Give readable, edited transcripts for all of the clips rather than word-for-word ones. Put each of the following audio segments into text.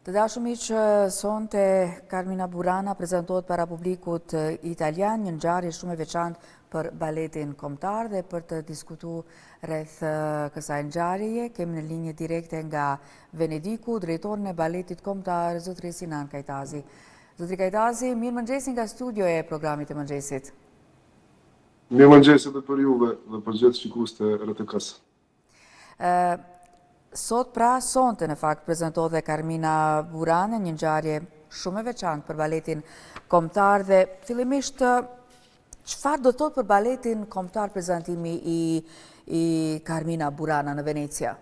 Të dashur miq, sonte Carmina Burana prezantohet para publikut italian një ngjarje shumë e veçantë për baletin kombëtar dhe për të diskutuar rreth kësaj ngjarjeje kemi në linje direkte nga Venediku drejtorin e baletit kombëtar zotëri Sinan Kajtazi. Zotëri Kajtazi, mirëmëngjesi nga studio e programit të mëngjesit. Mirëmëngjesi edhe për juve dhe për gjithë shikues të RTK-s. Sot sonte në fakt prezantohet dhe Carmina Burana, një ngjarje shumë e veçantë për baletin kombëtar dhe fillimisht çfarë do të thotë për baletin kombëtar prezantimi i Carmina Burana në Venecia?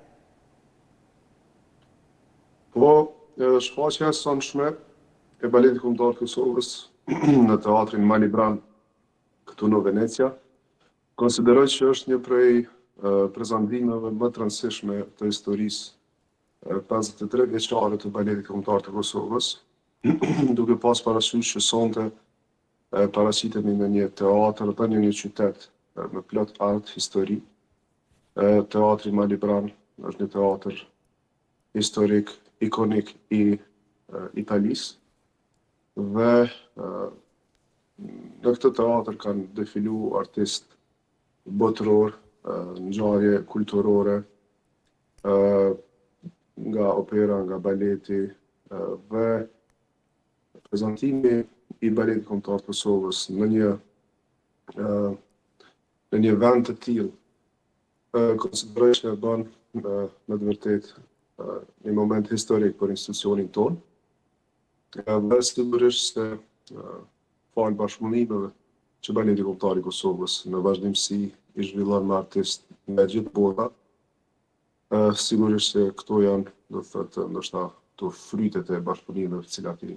Po, shfaqja e sonshme e baletit kombëtar të Kosovës në teatrin Malibran këtu në Venecia, konsideroj që është një prej prezantimeve më të rëndësishme të historisë 53 vjeçare të baletit kombëtar të Kosovës, duke pas parasysh që sonte paraqitemi në një teatr dhe në një qytet me plot art, histori. Teatri Malibran është një teatr historik, ikonik i Italisë dhe në këtë teatr kanë defilu artist botëror, ngjarje kulturore, nga opera, nga baleti dhe prezantimi i baletit kombëtar të Kosovës në një vend të tillë konsideroj që e bën me të vërtetë një moment historik për institucionin tonë dhe sigurisht se falë bashkëpunimeve që baleti kombëtar i Kosovës në vazhdimsi i zhvillon me artist nga gjithë bota. Sigurisht se këto janë, do të thotë, ndoshta të frytet e bashkëpunimeve të cilat i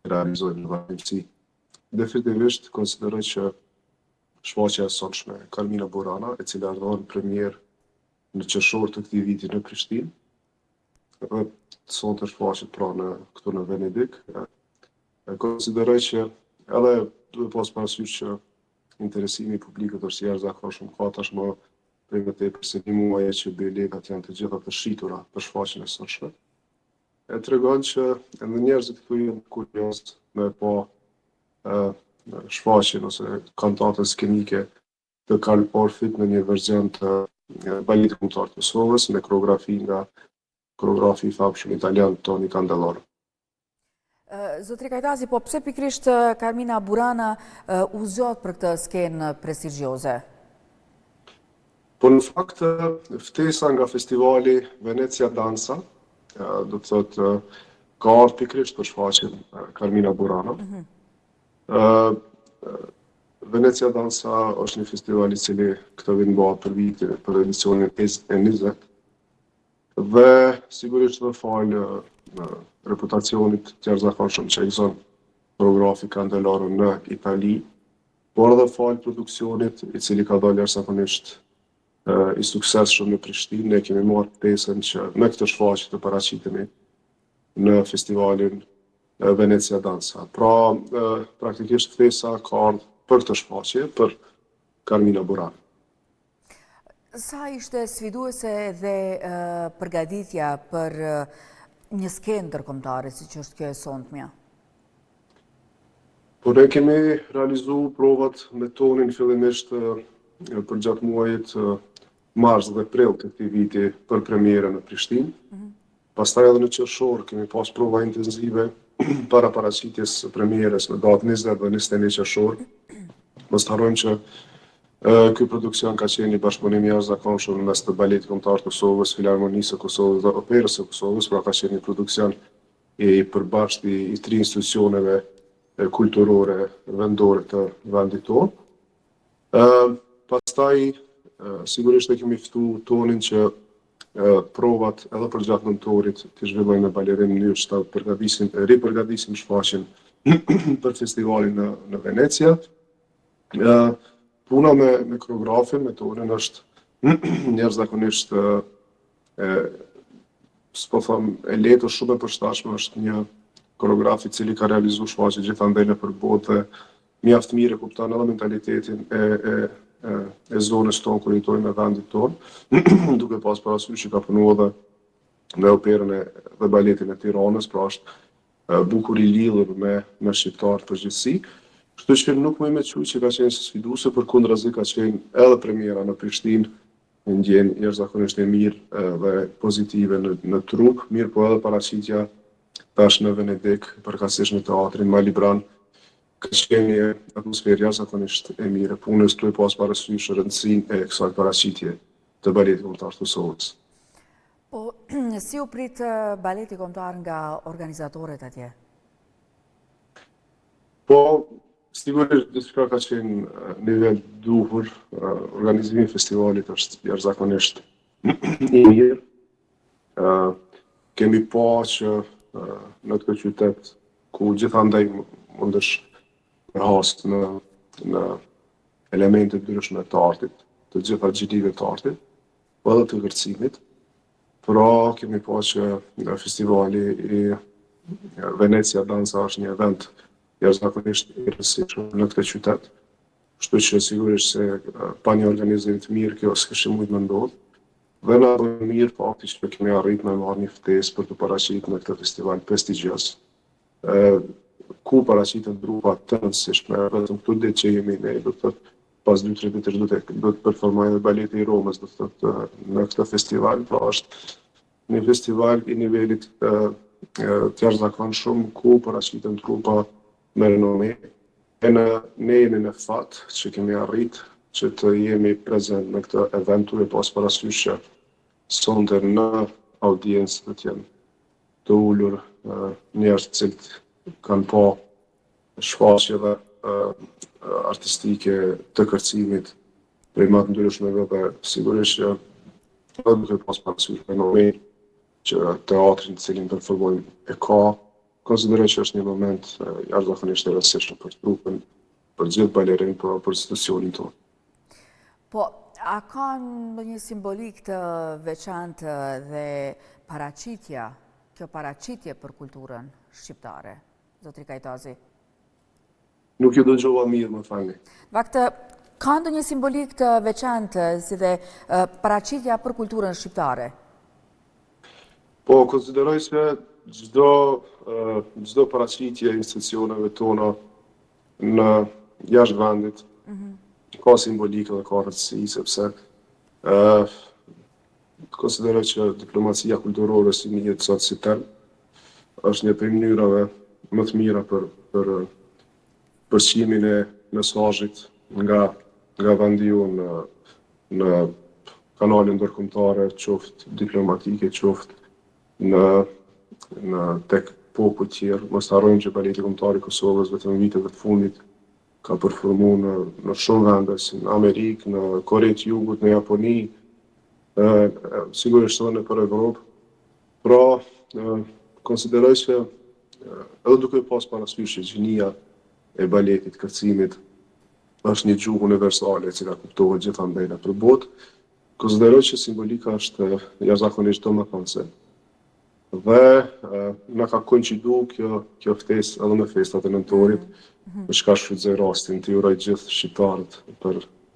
realizojnë në vazhdimsi. Definitivisht konsideroj që shfaqja e sonshme Carmina Burana, e cila ardhon premier në qershor të këtij viti në Prishtinë, dhe sonte shfaqet pra këtu në Venedik, konsideroj që edhe duhet pas parasysh që interesimi i publikut është jashtëzakonshëm, ka tashmë prej më tepër se një muaje që biletat janë të gjitha të shitura për shfaqjen e sonshme. E tregon që edhe njerëzit këtu janë kuriozë me pa shfaqjen ose kantatën skenike të Karl Orffit në një verzion të baletit kombëtar të Kosovës me koreografi nga koreografi i famshëm italian Toni Candeloro. Zotëri Kajtazi, po pse pikrisht Carmina Burana u zgjodh për këtë skenë prestigjioze? Po në fakt, ftesa nga festivali Venecia Dansa, do të thotë, ka ardhur pikrisht për shfaqjen Carmina Burana. Venecia Dansa është një festival i cili këtë vit bëhet për vitin, për edicionin e 20 dhe sigurisht dhe falë reputacionit të jashtëzakonshëm që i gëzon koreografi Candeloro në Itali, por edhe falë produksionit i cili ka dalë jashtëzakonisht i suksesshëm në Prishtinë. Ne kemi marrë pjesën që me këtë shfaqje të paraqitemi në festivalin Venecia Dansa. Pra, praktikisht ftesa ka ardhur për këtë shfaqje, për Carmina Burana. Sa ishte sfiduese dhe përgatitja për një skenë ndërkombëtare siç është kjo e sotmja? Po ne kemi realizuar provat me tonin fillimisht për gjatë muajit mars dhe prill të këtij viti për premierën në Prishtinë. Pastaj edhe në qershor kemi pas prova intensive para paraqitjes së premierës në datën 20 dhe 21 qershor. Mos harrojmë që ky produksion ka qenë një bashkëpunim i jashtëzakonshëm mes të baletit kombëtar të Kosovës, Filharmonisë së Kosovës dhe Operës së Kosovës, pra ka qenë një produksion i përbashkët i 3 institucioneve kulturore vendore të vendit tonë. Pastaj sigurisht e kemi ftuar tonin që provat edhe për gjatë nëntorit të zhvillojnë me balerinë në mënyrë që ta ripërgatisim shfaqjen për festivalin në Venecia. Puna me koreografin, me tonin është jashtëzakonisht s'po them e lehtë, është shumë e përshtatshme, është një koreograf i cili ka realizuar shfaqje gjithandaj nëpër botë dhe mjaft mirë e kupton edhe mentalitetin e zonës tonë kur jetojmë në vendin tonë, duke pas parasysh që ka punuar edhe me operën dhe baletin e Tiranës, pra është bukur i lidhur me shqiptarët përgjithësi. Kështu që nuk më me quj që ka qenë sfiduese, përkundrazi ka qenë edhe premiera në Prishtinë, në ndjen jashtëzakonisht e mirë dhe pozitive në trup, mirë po edhe paraqitja tash në Venedik, përkatësisht në teatrin Malibran, ka qenë një atmosferë jashtëzakonisht e mirë. Punës tu e pas parasysh rëndësinë e kësaj paraqitje të baletit kombëtar të Kosovës. Po, si u prit baleti kombëtar nga organizatorët atje? Po, sigurisht diçka ka qenë nivel duhur, organizimi i festivalit është jashtëzakonisht i mirë. Kemi pa që në këtë qytet ku gjithandaj mundesh rast në elemente të ndryshme të artit, të gjitha gjilive të artit, po edhe të kërcimit. Pra kemi pa që festivali i Venecia Danza është një event jashtëzakonisht i rëndësishëm në këtë qytet. Kështu që sigurisht se pa një organizim të mirë kjo s'kishte mujt me ndodhë. Dhe na bën mirë fakti që kemi arrit me marrë një ftesë për të paraqitur në këtë festival prestigjioz. Ku paraqiten grupa të rëndësishme, vetëm këtu ditë që jemi ne, do të thotë pas 2-3 ditësh do të performojë edhe baleti i Romës, do të thotë në këtë festival, pra është një festival i nivelit të jashtëzakonshëm ku paraqiten trupa me renome. E ne jemi në fat që kemi arrit që të jemi prezent në këtë event e pas parasysh që sonte në audiencë do të jenë të ulur njerëz të cilët kanë pa shfaqje dhe artistike të kërcimit prej më të ndryshmeve dhe sigurisht që do duke pas parasysh fenomen që teatrin të cilin performojmë e ka, konsideroj që është një moment jashtëzakonisht i rëndësishëm për trupin, për gjithë balerinë, për institucionin tonë. Po, a ka ndonjë simbolik të veçantë dhe paraqitja, kjo paraqitje për kulturën shqiptare, zotri Kajtazi? Nuk ju dëgjova mirë, më falni. Vaktë, ka ndonjë simbolik të veçantë si dhe paraqitja për kulturën shqiptare? Po, konsideroj se çdo paraqitje e institucioneve tona në jashtë vendit ka simbolikë dhe ka rëndësi, sepse konsideroj që diplomacia kulturore si njihet sot si term është një prej mënyrave më të mira për përqimin e mesazhit nga vendi jonë në kanale ndërkombëtare, qoftë diplomatike, qoftë në tek popull tjerë. Mos harrojmë që baleti kombëtar i Kosovës vetëm në vitet e fundit ka performuar në shumë vende, si në Amerikë, në Kore të Jugut, në Japoni, sigurisht edhe nëpër Evropë. Pra, konsideroj se edhe duke pas parasysh që gjinia e baletit, kërcimit, është një gjuhë universale e cila kuptohet gjithandaj nëpër botë, konsideroj që simbolika është jashtëzakonisht domethënëse. Dhe na ka koincidu kjo ftesë edhe në festat e nëntorit, për çka shfrytëzoj rastin të uroj gjithë shqiptarët për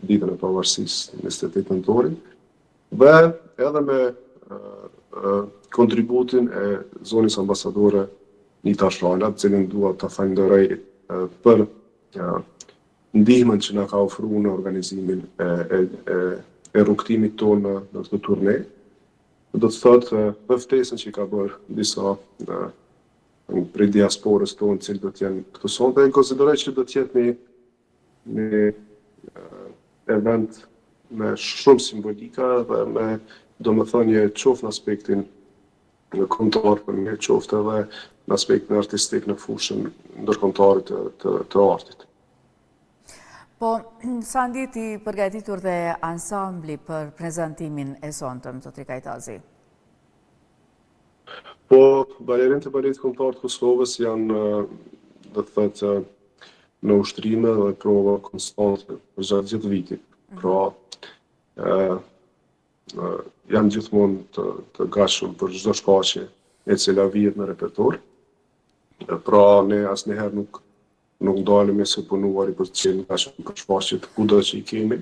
ditën e pavarësisë 28 nëntorit, dhe edhe me kontributin e zonës ambasadore Nita Shrala, të cilin dua ta falenderoj për ndihmën që na ka ofruar në organizimin e rrugtimit tonë në këtë turne. Do të thotë për ftesën që i ka bërë disa prej diasporës tonë, cilë do të jenë këtu sonte, e konsideroj që do të jetë një event me shumë simbolika dhe me domethënie qoftë në aspektin kombëtar, por me qoftë edhe në aspektin artistik në fushën ndërkombëtare të artit. Po, sa ndihet i përgatitur dhe ansambli për prezantimin e sonte, zotri Kajtazi? Po, balerinë të baletit kombëtar të Kosovës janë, do të thotë, në ushtrime dhe prova konstante për gjatë gjithë vitit. Pra, janë gjithmonë të gatshëm për çdo shfaqje e cila vihet në repertor. Pra, ne asnjëherë nuk ndalemi së punuari për të qenë gatshëm për shfaqjet kudo që i kemi.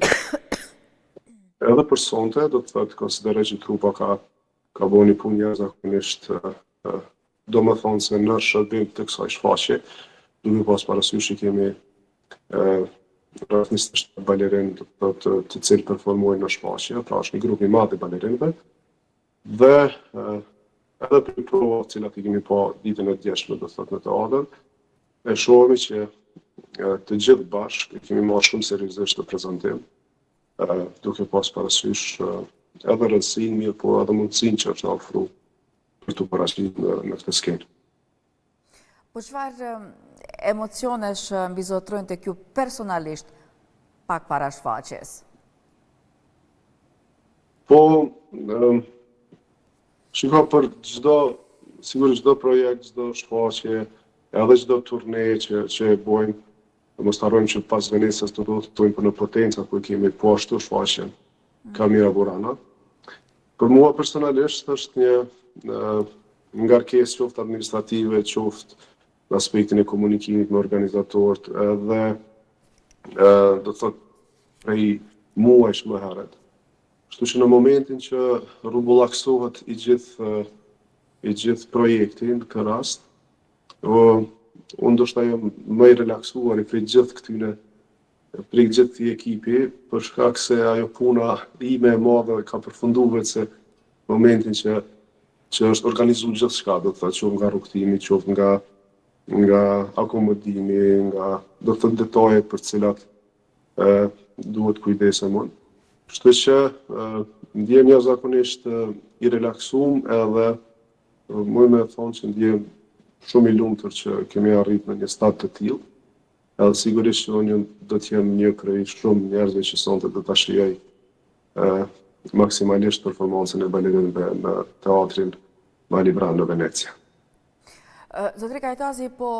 Edhe për sonte, do të thotë, konsideroj që trupa ka ka bo një punë jashtëzakonisht domethënë se në shërbim të kësaj shfaqje, duke pas parasysh që kemi rreth 27 balerinë të cilë performojnë në shfaqje, pra është një grup i madh i balerinëve, dhe edhe për provat të cilat I kemi pa ditën e djeshme, do thotë në teatr, e shohemi që të gjithë bashkë kemi marrë shumë seriozisht të prezantim, duke pas parasysh edhe rëndësinë mirë, po edhe mundësinë që është na ofruar për të paraqitur në këtë skenë. Po çfarë emocionesh mbizotrojnë tek ju personalisht pak para shfaqjes? Po, shiko për sigurisht çdo projekt, çdo shfaqje, edhe çdo turne që e bojmë, mos harrojmë që pas Venecës do të tojmë për në potencat ku kemi po ashtu shfaqjen Kalmira Burana. Për mua personalisht është një ngarkesë qoftë administrative, qoftë në aspektin e komunikimit me organizatorët, edhe do të thotë prej muajsh më herët. Kështu që në momentin që rrubullaksohet i gjithë projekti në këtë rast, unë ndoshta jam më I relaksuar I prej gjithë këtyne, prej gjithë këtij ekipi, për shkak se ajo puna ime e madhe ka përfunduar vetëse momentin që është organizuar gjithçka, do të thotë qoftë nga rrugtimi, qoftë nga akomodimi, nga do të thotë detajet për të cilat duhet kujdesem unë. Kështu që ndjem jashtëzakonisht I relaksuar edhe muj me thonë që ndjem shumë I lumtur që kemi arritur në një stad të tillë, edhe sigurisht që unë do të jem një prej shumë njerëzve që sonte do ta shijoj maksimalisht performancën e balerinëve në teatrin Malibran në Venecia. Zotri Kajtazi, po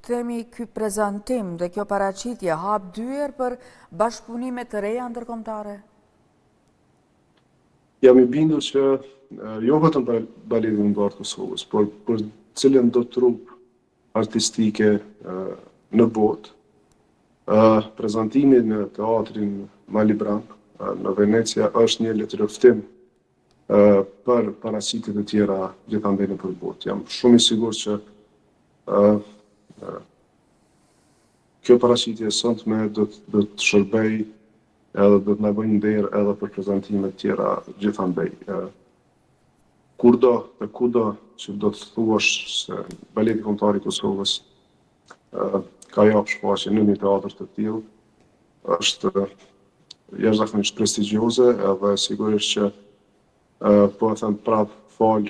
themi ky prezantim dhe kjo paraqitje hap dyer për bashkëpunime të reja ndërkombëtare? Jam I bindur që jo vetëm balerinë ndar të Kosovës, por për cilën do trup artistike në botë, prezantimi në teatrin Malibran në Venecia është një letëroftim për paraqitjet e tjera gjithandej nëpër botë. Jam shumë I sigurt që kjo paraqitje sonte do të shërbej edhe do të na bëjë nder edhe për prezantime të tjera gjithandej. Kudo që do të thuash se Baleti Kombëtar I Kosovës ka japë shfaqje në një teatr të tillë, është jashtëzakonisht prestigjioze edhe sigurisht që po e them prap fal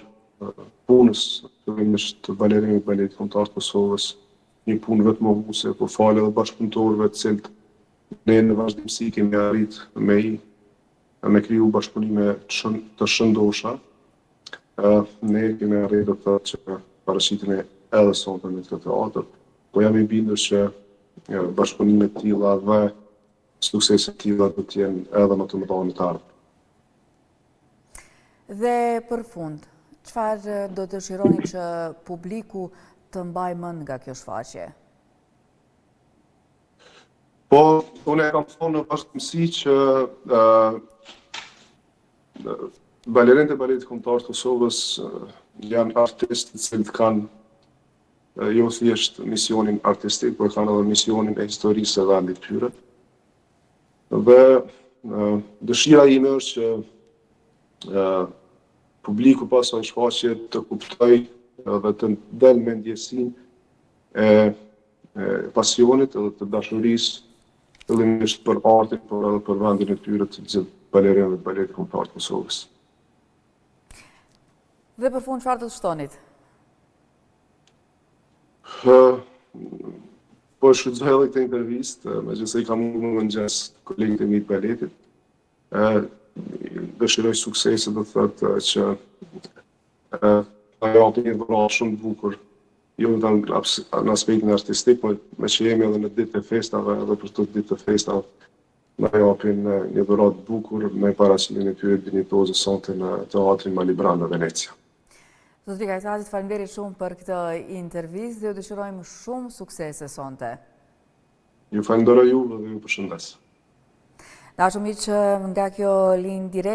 punës fillimisht të balerinëve të Baletit Kombëtar të Kosovës, një punë vetëmohuese, po fal edhe bashkëpunëtorëve të cilët ne në vazhdimsi kemi arrit me kriju bashkëpunime të shëndosha. Ne kemi arrit do të thotë që paraqitjen edhe sonte në këtë teatr, po jam I bindur që bashkëpunime të tilla dhe suksese të tilla do të jenë edhe më të mëdha në të ardhmen. Dhe për fund, çfarë do të dëshironi që publiku të mbajë mend nga kjo shfaqje? Po, unë e kam thonë në vazhdimsi që balerinët e Baletit Kombëtar të Kosovës janë artistë të cilët kanë jo thjesht misionin artistik, por kanë edhe misionin e historisë së vendit të tyre. Dhe dëshira ime është që publiku pas asaj shfaqje të kuptoj dhe të del me ndjesinë e pasionit edhe të dashurisë fillimisht për artin, por edhe për vendin e tyre të gjithë balerinëve të Baletit Kombëtar të Kosovës. Dhe për fund, çfarë do të shtonit? Po shfrytëzoj edhe këtë intervistë, megjithëse I kam mundur më mëngjes kolegët e mi të baletit. Dëshiroj suksese, do të thotë që ajo është një dhuratë shumë e bukur, jo në aspektin artistik, por me që jemi edhe në ditë e festave, edhe për këtë ditë të festave, na japin një dhuratë të bukur me paraqitjen e tyre dinjitoze sonte në teatrin Malibran në Venecia. Zotri Kajtazi, faleminderit shumë për këtë intervistë dhe ju dëshirojmë shumë suksese sonte. Ju falenderoj juve dhe ju përshëndes. Dashur miq, nga kjo linjë direkt